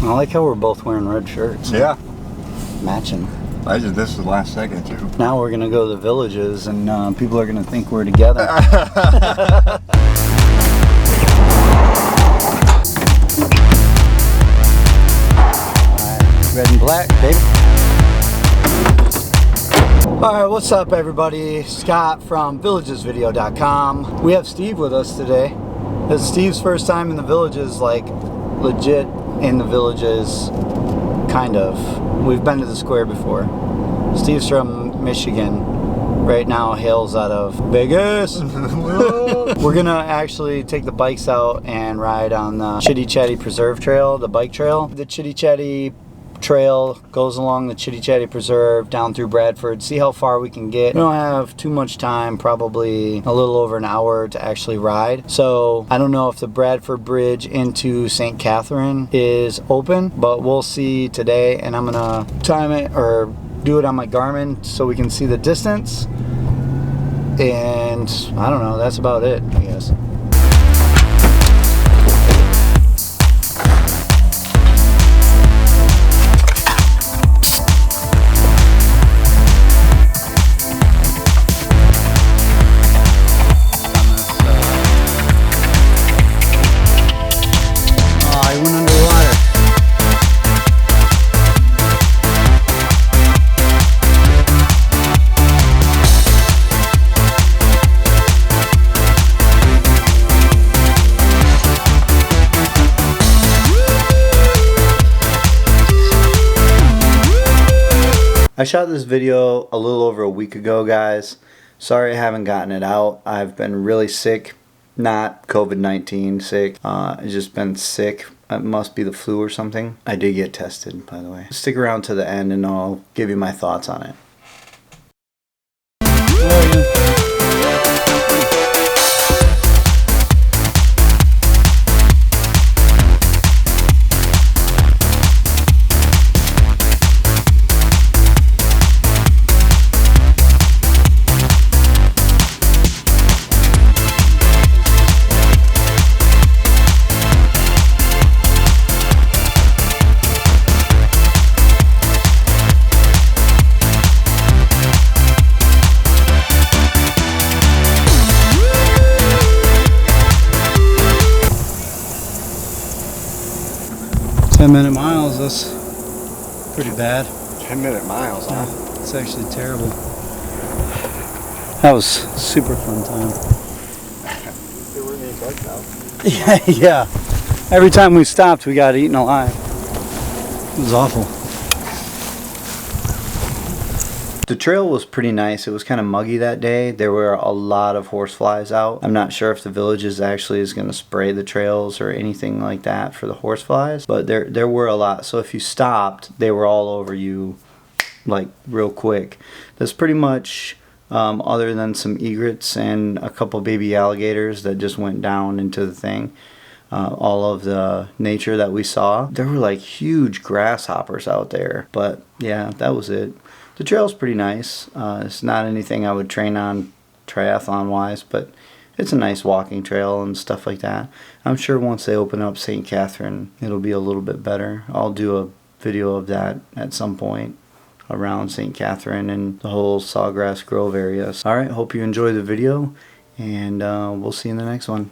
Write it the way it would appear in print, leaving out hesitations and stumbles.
I like how we're both wearing red shirts. Yeah. Matching. I did this the last second too. Now we're gonna go to the villages and people are gonna think we're together. Red and black, baby. Alright, what's up everybody? Scott from villagesvideo.com. We have Steve with us today. This is Steve's first time in the villages, like legit in the villages, kind of. We've been to the square before. Steve's from Michigan. Right now hails out of Vegas. We're gonna actually take the bikes out and ride on the Chitty Chatty Preserve Trail, the bike trail. The Chitty Chatty Trail goes along the Chitty Chatty Preserve down through Bradford. See how far we can get. We don't have too much time, probably a little over an hour to actually ride. So I don't know if the Bradford Bridge into St. Catherine is open, but we'll see today, and I'm gonna time it or do it on my Garmin so we can see the distance. And I don't know, that's about it, I guess. I shot this video a little over a week ago, guys. Sorry I haven't gotten it out. I've been really sick. Not COVID-19 sick. I've just been sick. It must be the flu or something. I did get tested, by the way. Stick around to the end and I'll give you my thoughts on it. Minute miles, that's pretty bad. 10-minute miles, huh? It's actually terrible. That was super fun time. There weren't any bikes out. Yeah. Every time we stopped, we got eaten alive. It was awful. The trail was pretty nice. It was kind of muggy that day. There were a lot of horseflies out. I'm not sure if the villages actually is going to spray the trails or anything like that for the horseflies, but there were a lot. So if you stopped, they were all over you like real quick. That's pretty much other than some egrets and a couple baby alligators that just went down into the thing. All of the nature that we saw. There were like huge grasshoppers out there, but yeah, that was it. The trail's pretty nice. It's not anything I would train on triathlon wise, but it's a nice walking trail and stuff like that. I'm sure once they open up St. Catherine, it'll be a little bit better. I'll do a video of that at some point around St. Catherine and the whole Sawgrass Grove area. Alright, hope you enjoy the video, and we'll see you in the next one.